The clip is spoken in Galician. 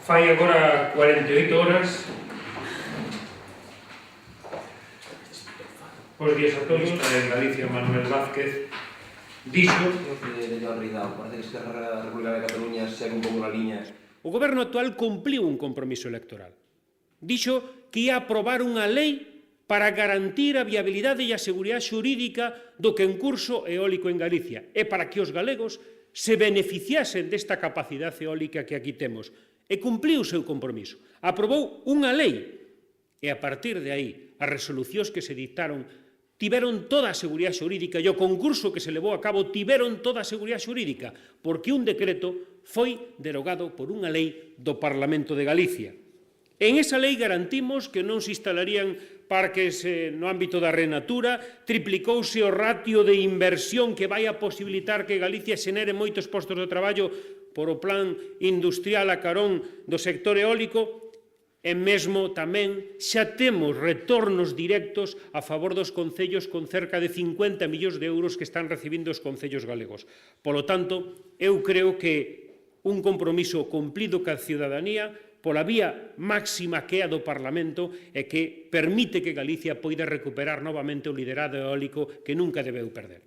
Fai agora 48 horas. Bos días a todos. En Galicia, Manuel Vázquez dixo... de Joan Ridao, parece que Esquerra Republicana de Cataluña segue un pouco na liña. O goberno actual cumpliu un compromiso electoral. Dixo que ia aprobar unha lei para garantir a viabilidade e a seguridade xurídica do concurso eólico en Galicia e para que os galegos se beneficiasen desta capacidade eólica que aquí temos. E cumpliu o seu compromiso. Aprobou unha lei e a partir de aí as resolucións que se dictaron tiveron toda a seguridade xurídica e o concurso que se levou a cabo tiveron toda a seguridade xurídica porque un decreto foi derogado por unha lei do Parlamento de Galicia. En esa lei garantimos que non se instalarían parques no ámbito da renatura, triplicouse o ratio de inversión que vai a posibilitar que Galicia xenere moitos postos de traballo por o plan industrial a carón do sector eólico e mesmo tamén xa temos retornos directos a favor dos concellos con cerca de 50 millóns de euros que están recibindo os concellos galegos. Polo tanto, eu creo que un compromiso cumplido ca ciudadanía pola vía máxima que é a do Parlamento e que permite que Galicia poida recuperar novamente o liderado eólico que nunca debeu perder.